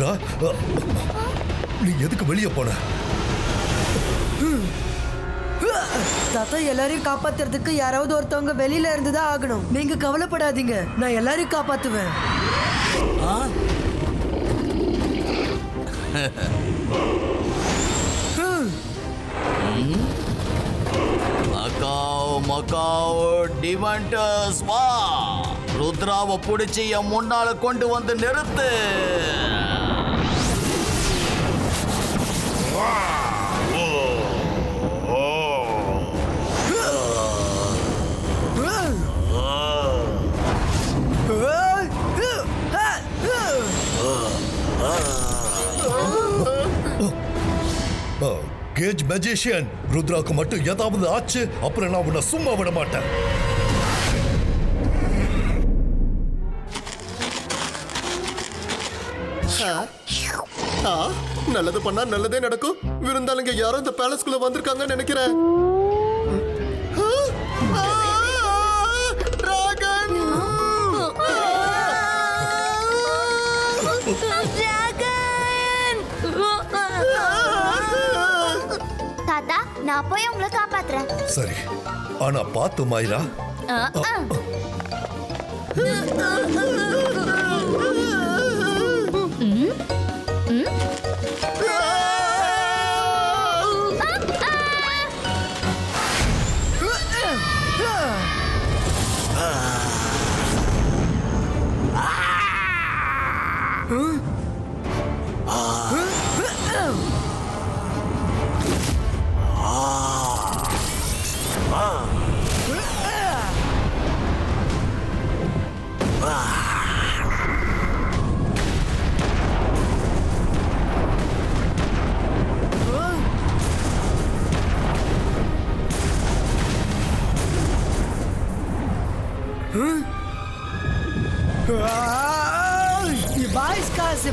ருத்ரா, நீ எதுக்கு வெளியே போன? தாத்தா, எல்லாரையும் காப்பாத்துறதுக்கு யாராவது ஒருத்தவங்க வெளியில இருந்துதான் ஆகணும். நீங்க கவலைப்படாதீங்க, நான் எல்லாரையும் காப்பாத்துவேன். மக்காவ் டிமண்டர்ஸ் வா, ருத்ராவை பிடிச்சி என் முன்னால கொண்டு வந்து நிறுத்து. கேஜ் மேஜிஷியன், ருத்ராக்கு மட்டும் ஏதாவது ஆச்சு அப்புறம் நான் உன்னை சும்மா விட மாட்டேன். நல்லது பண்ணா நல்லதே நடக்கும். விருந்தாளுங்க யாரும் இந்த பேலஸ்குள்ள வந்திருக்காங்கன்னு நினைக்கிறேன். தாத்தா, நான் போய் உங்களை காப்பாத்துறேன். சரி, ஆனா பாத்து மாயிரா.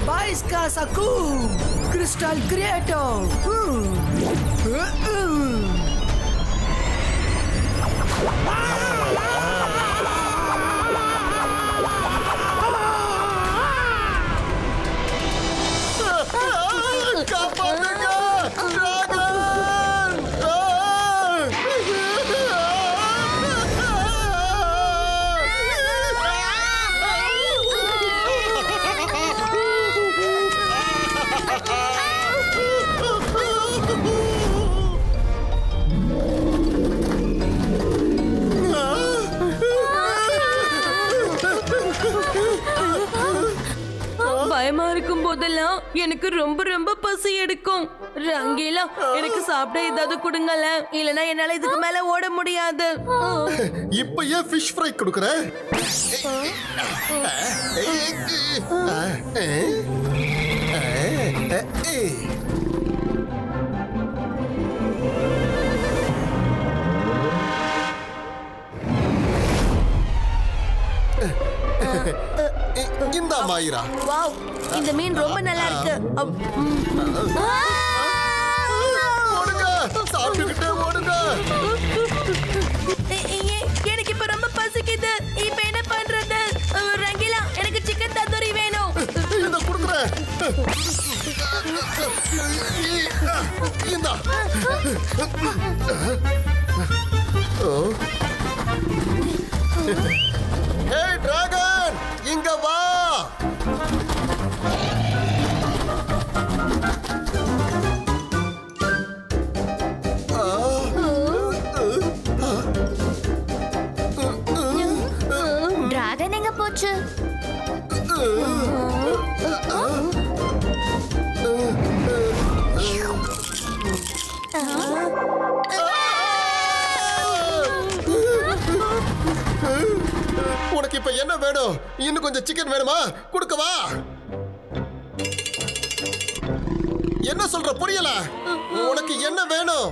Baiskas aku Crystal Creator. பயமா இருக்கும் போதெல்லாம் எனக்கு ரொம்ப ரொம்ப பசி எடுக்கும். ரங்கீலா, எனக்கு சாப்பிட ஏதாவது கொடுங்கல, இல்லனா என்னால இதுக்கு மேல ஓட முடியாது. இப்ப ஏன் ஃபிஷ் ஃப்ரை கொடுக்கற? இந்த மாயிரா, வாவ், இந்த மீன் ரொம்ப நல்லா இருக்கு. ஓடுங்க, சாப்பிட்டுக்கிட்டே ஓடுங்க. எனக்கு இப்ப ரொம்ப பசிக்குது. இப்ப என்ன பண்றது? ரங்கீலா, எனக்கு சிக்கன் தந்தூரி வேணும். இத குடுக்குறேன். இந்தா. ஹே டிராகன், இங்க வா. டிராகன் எங்க போச்சு? உனக்கு இப்ப என்ன வேணும்? இன்னும் கொஞ்சம் சிக்கன் வேணுமா? கொடுக்கவா? என்ன சொல்ற, புரியல? உனக்கு என்ன வேணும்?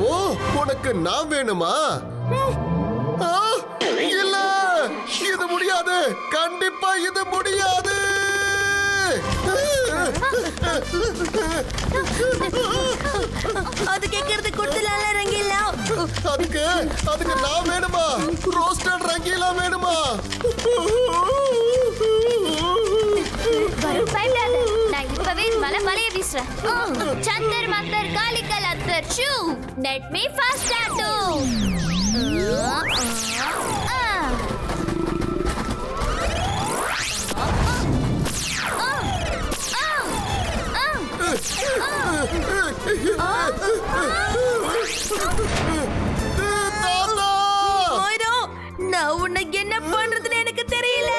ஓ, உனக்கு நான் வேணுமா? இல்ல, இது முடியாது. கண்டிப்பா இது முடியாது. அது கேக்குறது கொடுத்துலாம்ல ரங்கீலா. அதுக்கு நான் வேணுமா? ரோஸ்டட் ரங்கீலா வேணுமா? பயப்படாத, நான் இப்பவே மலை வலைய வீசுறேன். சந்தர் மந்தர் காலிக்கல் அத்தர் ஷூ நெட் மீ ஃபாஸ்ட் டாட்டூ. மோயிரோ, நான் உனக்கு என்ன பண்றதுன்னு எனக்கு தெரியல.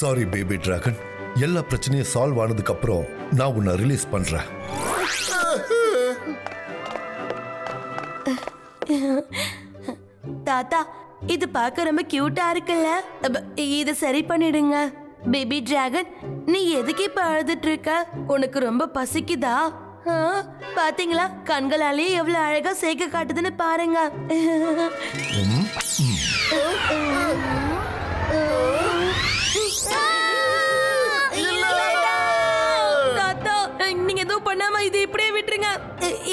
சாரி பேபி டிராகன், எல்லா பிரச்சனையும் சால்வ் ஆனதுக்கு அப்புறம் நான் உன்னை ரிலீஸ் பண்றேன். தாத்தா, இது பார்க்க ரொம்ப கியூட்டா இருக்குல்ல? இத சரி பண்ணிடுங்க. பேபி டிராகன், நீ எதுக்கு இப்ப அழுதுட்டு இருக்க? உனக்கு ரொம்ப பசிக்குதா? பாத்தீங்களா, கண்களாலே எவ்வளவு அழகா சேக்க காட்டுதுன்னு பாருங்க. தாத்தா, நீங்க எதுவும் பண்ணாம இது இப்படியே விட்டுருங்க.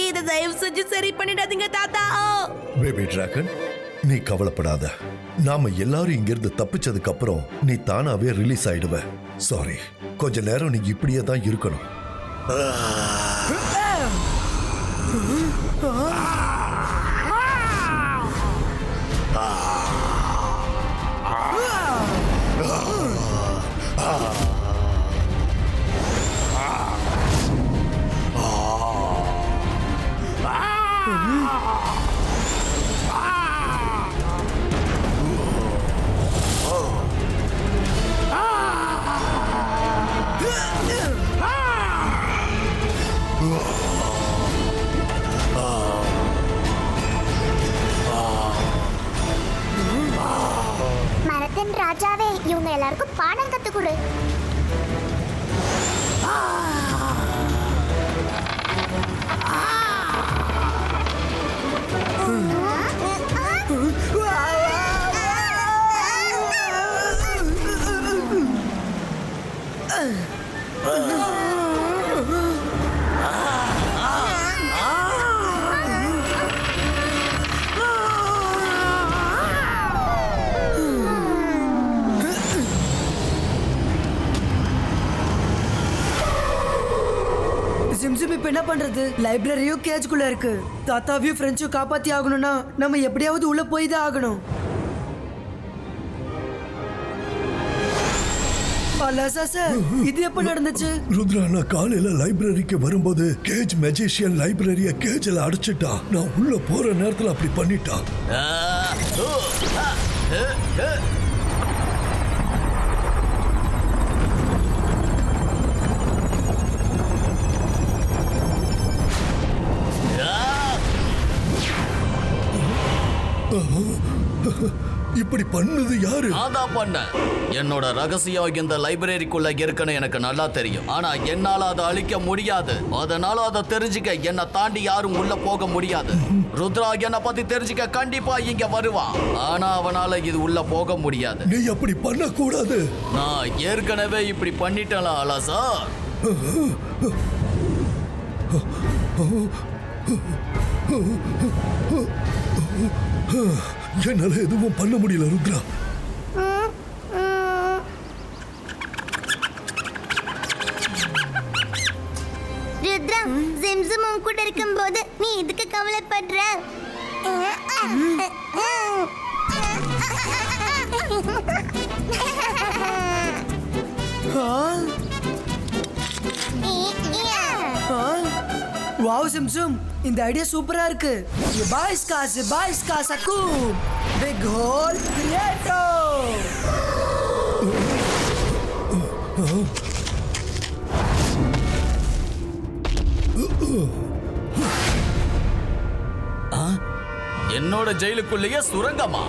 இத தயவு செஞ்சு சரி பண்ணிடாதீங்க தாத்தா. பேபி டிராகன், நீ கவலைப்படாத. நாம எல்லாரும் இங்கிருந்து தப்பிச்சதுக்கு அப்புறம் நீ தானாவே ரிலீஸ் ஆயிடுவ. சாரி, கொஞ்ச நேரம் நீ இப்படியே தான் இருக்கணும். மரத்தின் ராஜாவே, இவங்க எல்லாருக்கும் பாடம் கத்துக் கொடு. சிம்சிம் இப்ப என்ன பண்றது? லைப்ரரியும் கேஜ்குள்ள இருக்கு. தாத்தாவையும் ஃப்ரெண்ட்ஸும் காப்பாத்தி ஆகணும்னா நம்ம எப்படியாவது உள்ள போய் தான் ஆகணும். இது எப்ப நடந்துச்சு? ருத்ரா, நான் காலையில லைப்ரரிக்கு வரும்போது கேஜ் மேஜிஷியன் லைப்ரரிய கேஜ்ல அடைச்சிட்டா. நான் உள்ள போற நேரத்துல அப்படி பண்ணிட்டா. இப்படி பண்ணது யாரு? நான் தான் பண்ணேன். என்னோட ரகசியம் இந்த லைப்ரரிக்குள்ள இருக்குன்னு எனக்கு நல்லா தெரியும். ஆனா என்னால அதை அழிக்க முடியாது. அதனால அதை தெரிஞ்சுக்க என்னை தாண்டி யாரும் உள்ள போக முடியாது. ருத்ரா என்னை பத்தி தெரிஞ்சுக்க கண்டிப்பா இங்க வருவான். ஆனா அவனால இது உள்ள போக முடியாது. நீ அப்படி பண்ண கூடாது. நான் ஏற்கனவே இப்படி பண்ணிட்டேன் அலாசார். என்னால எதுவும் பண்ண முடியல ருத்ரா. ருத்ரா, ஜிம்ஸும் உன் கூட இருக்கும்போது நீ இதுக்கு கவலைப்படுற? வாவ் சிம்சும், இந்த ஐடியா சூப்பரா இருக்கு. பாய்ஸ்கா சக்கு பிக் ஹோல் கிரியேட்டோ. என்னோட ஜெயிலுக்குள்ளேயே சுரங்கமா?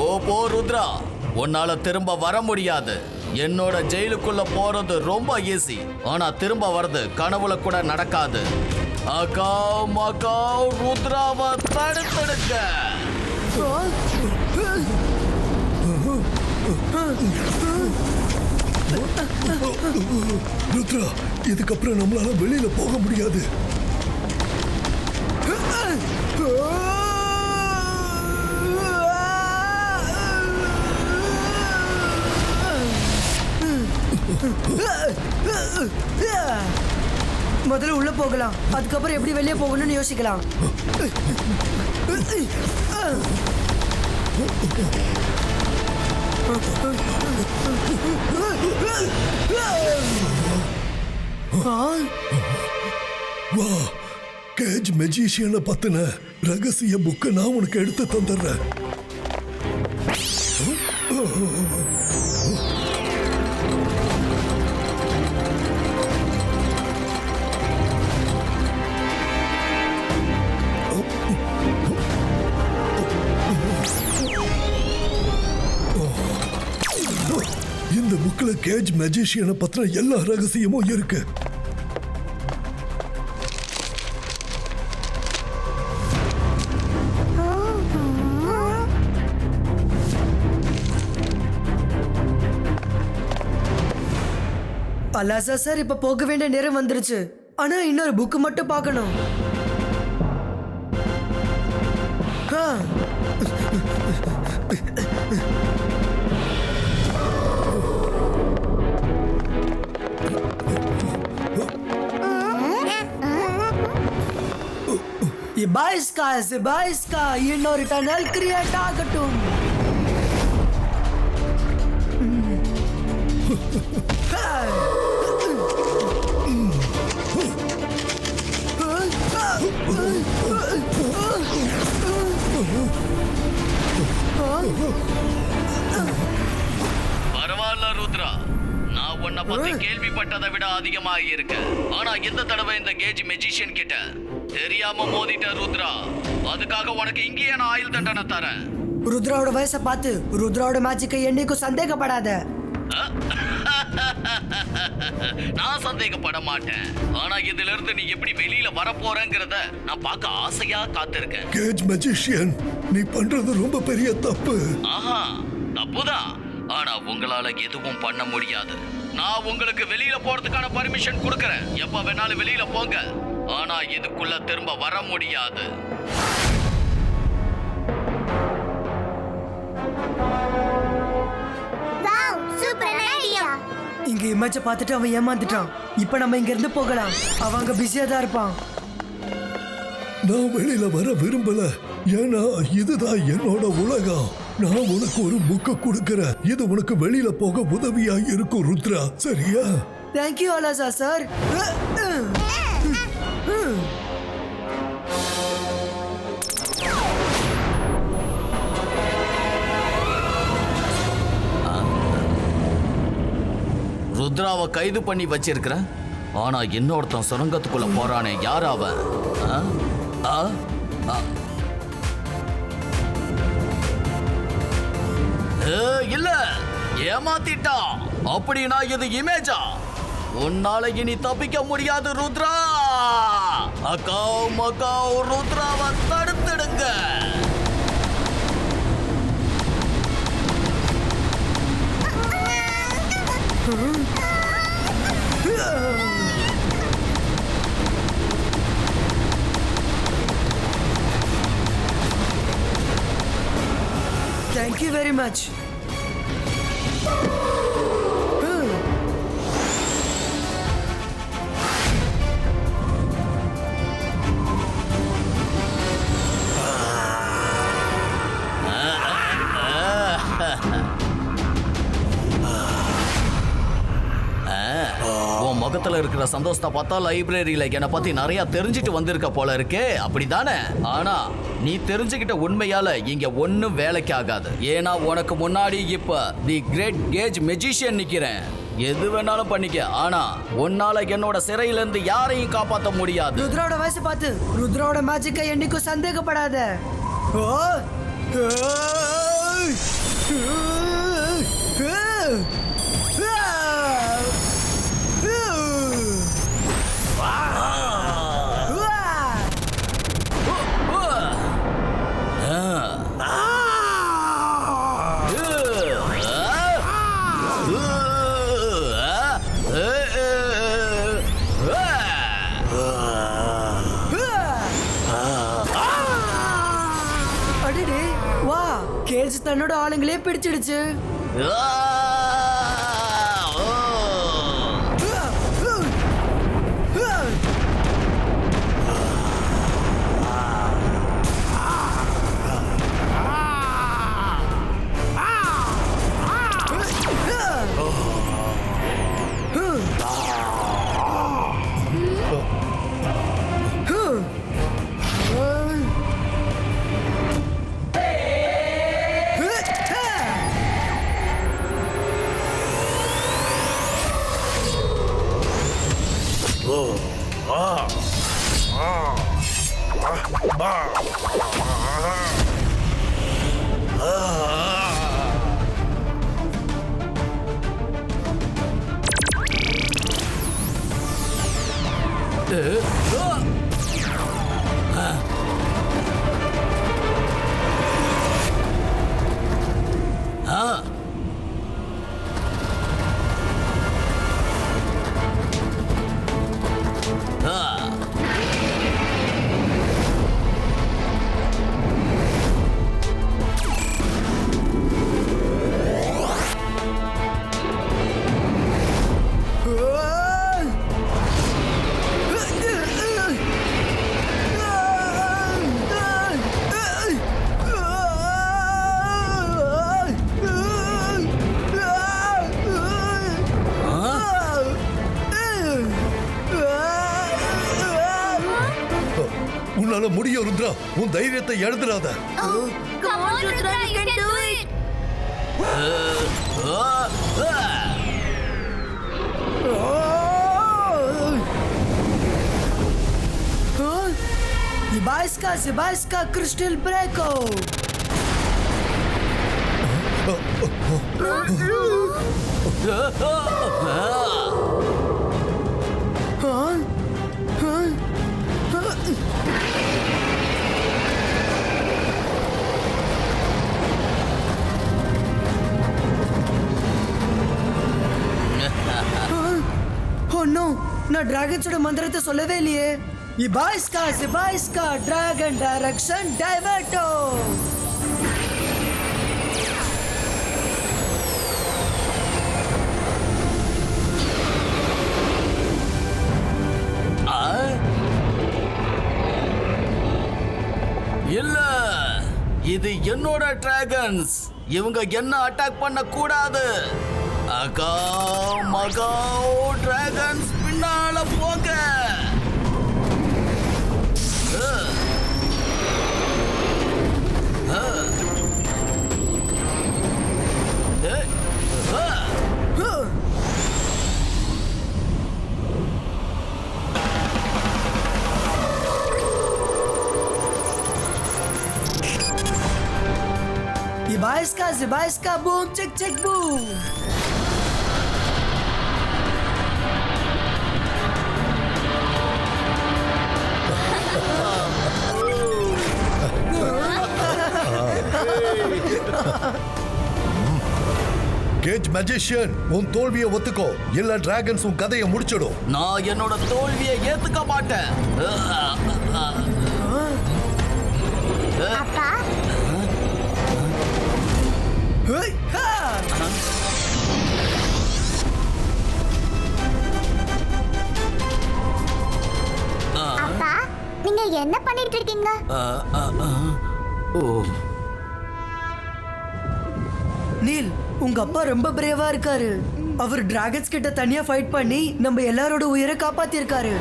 ஓ போ ருத்ரா, உன்னால திரும்ப வர முடியாது. என்னோட ஜெயிலுக்குள்ள போறது ரொம்ப ஈஸி, ஆனா திரும்ப வர்றது கனவுல கூட நடக்காது. அகாவ் மகாவ் ருத்ராவை தடுத்தெடுக்க. ருத்ரா, இதுக்கப்புறம் நம்மளால வெளியில போக முடியாது. முதல்ல உள்ள போகலாம், அதுக்கப்புறம் எப்படி வெளியே போகணும்னு யோசிக்கலாம். வா, கேஜ் மெஜிஷியனை பத்தின ரகசிய புக்கை நான் உனக்கு எடுத்து தந்துடுறேன். இந்த புக்ல கேஜ் மெஜிஷியனை பத்தின எல்லா ரகசியமும் இருக்கு. அலாசா சார், இப்ப போக வேண்டிய நேரம் வந்துருச்சு. ஆனா இன்னொரு புக் மட்டும் பார்க்கணும். இபாய்ஸ்கா இன்னொரு டனல் கிரியேட் ஆகட்டும். பரவாயில்ல ருத்ரா, நான் உன்னை பத்தி கேள்விப்பட்டதை விட அதிகமா இருக்கு. ஆனா இந்த தடவை இந்த கேஜ் மெஜிஷியன் கிட்ட தெரியாம மோதிட்ட ருத்ரா. அதுக்காக உனக்கு இங்கேயே நான் ஆயுள் தண்டனை தரேன். ருத்ராவோட வயசை பார்த்து ருத்ராவோட மேஜிக்கை என்னைக்கும் சந்தேகப்படாத. நான் சந்தேகப்பட மாட்டேன். ஆனா இதுல இருந்து நீ எப்படி வெளியில வர போறங்கறத நான் பார்க்க ஆசையா காத்திருக்கேன். கேஜ் மெஜிஷியன், நீ பண்றது ரொம்ப பெரிய தப்பு. ஆஹா, தப்புதான். ஆனா உங்களால எதுவும் பண்ண முடியாது. நான் உங்களுக்கு வெளியில போறதுக்கான பர்மிஷன் கொடுக்கறேன். எப்ப வேணாலும் வெளியில போங்க. ஆனா இதுக்குள்ள திரும்ப வர முடியாது. இங்க இமேஜ பார்த்துட்டு அவன் ஏமாந்துட்டான். இப்ப நம்ம இங்க இருந்து போகலாம். அவங்க பிஸியா தான் இருப்பான். நான் வெளியில வர விரும்பல, ஏன்னா இதுதான் என்னோட உலகம். நான் உனக்கு ஒரு புக்க கொடுக்கறேன். இது உனக்கு வெளியில போக உதவியா இருக்கும் ருத்ரா, சரியா? Thank you அலாசா sir. ருத்ராவை கைது பண்ணி வச்சிருக்கிற. ஆனா இன்னொருத்தன் சுரங்கத்துக்குள்ள போறானே, யார் அவன்? இல்ல, ஏமாத்திட்டான். அப்படின்னா இது இமேஜா? உன்னால இனி தப்பிக்க முடியாது Rudra. அகாவ் மகாவ் ருத்ராவை தடுத்துடுங்க. Thank you very much. உன் முகத்துல இருக்கிற சந்தோஷத்தை பார்த்தா லைப்ரரியில என்னை பத்தி நிறைய தெரிஞ்சுட்டு வந்திருக்க போல இருக்கே, அப்படிதானே? ஆனா நீ தெரிஞ்சுக்கிட்ட உண்மையால இங்க ஒண்ணும் வேலைக்கு ஆகாது. ஏன்னா உனக்கு முன்னாடி இப்ப தி கிரேட் கேஜ் மெஜிஷியன் நிக்கிறேன். எது வேணாலும் பண்ணிக்க, ஆனா உன்னால என்னோட சிறையில இருந்து யாரையும் காப்பாற்ற முடியாது. ருத்ராவோட வயசை பார்த்து ருத்ராவோட மேஜிக்கை என்னைக்கும் சந்தேகப்படாத. தன்னோட ஆளுங்களே பிடிச்சிடுச்சு. உன்னால முடியும் ருத்ரா, உன் தைரியத்தை இழந்துடாத. Come on, Rudra, you can do it. Zibaiska Crystal Breako. Oh no, நான் டிராகன்ஸோட மந்திரத்தை சொல்லவே இல்லையே. Zibaiska Dragon Direction Diverto. இல்ல, இது என்னோட டிராகன்ஸ். இவங்க என்ன அட்டாக் பண்ண கூடாது. அகாவ் மகாவ் டிராகன்ஸ் பின்னால போங்க. Zibaiska boom chick boom. Cage magician, உன் தோல்வியை ஒத்துக்கோ, இல்ல டிராகன்ஸ் உன் கதையை முடிச்சிடும். நான் என்னோட தோல்வியை ஏத்துக்க மாட்டேன். அப்பா, அப்பா, நீங்க என்ன பண்ணிட்டு இருக்கீங்க? நீல், உங்க அப்பா ரொம்ப பிரேவா இருக்காரு. அவர் டிராகன்ஸ் கிட்ட தனியா ஃபைட் பண்ணி நம்ம எல்லாரோட உயிரை காப்பாத்திருக்காரு.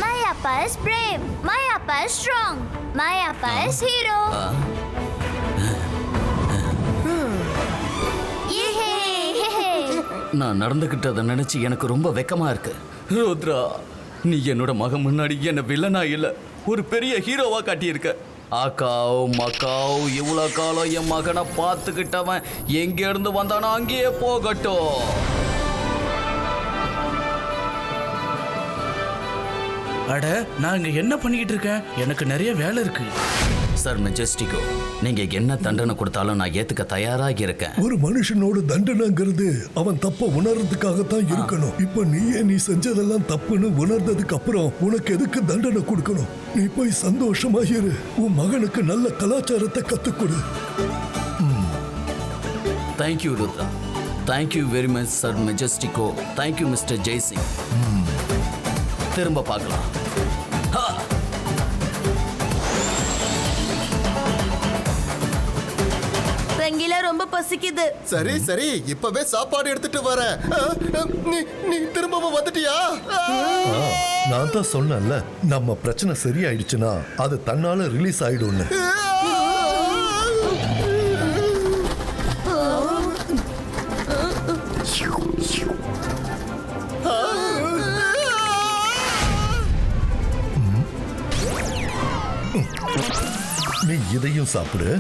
My appa is brave. My appa is strong. My appa is hero. நான் நடந்துகிட்டதை நினைச்சு எனக்கு ரொம்ப வெக்கமா இருக்கு. ருத்ரா, நீ என்னோட மகன் முன்னாடி என்ன வில்லனா இல்ல, ஒரு பெரிய ஹீரோவா காட்டியிருக்க. அக்காவ் மக்காவ் இவ்வளவு காலம் என் மகனை பார்த்துக்கிட்டவன் எங்க இருந்து வந்தானோ அங்கேயே போகட்டும். அட, நான் இங்க என்ன பண்ணிக்கிட்டு இருக்கேன்? எனக்கு நிறைய வேலை இருக்கு. சார் மெஜஸ்டிகோ, நீங்க என்ன தண்டனை கொடுத்தாலும் நான் ஏத்துக்க தயாராக இருக்கேன். ஒரு மனுஷனோட தண்டனைங்கிறது அவன் தப்ப உணர்றதுக்காகத்தான் இருக்கணும். இப்ப நீ செஞ்சதெல்லாம் தப்புன்னு உணர்ந்ததுக்கு அப்புறம் உனக்கு எதுக்கு தண்டனை கொடுக்கணும்? நீ போய் சந்தோஷமா இரு. உன் மகனுக்கு நல்ல கலாச்சாரத்தை கத்துக்கொடு. Thank you Rudra. Thank you very much sir மெஜஸ்டிகோ. Thank you mister Jaisingh. திரும்ப பார்க்கலாம். ரங்கீலா ரொம்ப பசிக்குது. சரி சரி, இப்பவே சாப்பாடு எடுத்துட்டு வரேன். நீ திரும்பவும் வந்துட்டியா? நான் தான் சொன்னேன்ல, நம்ம பிரச்சனை சரியாயிடுச்சுன்னா அது தன்னால ரிலீஸ் ஆயிடும்னு. நீ இதையும் சாப்பிடு.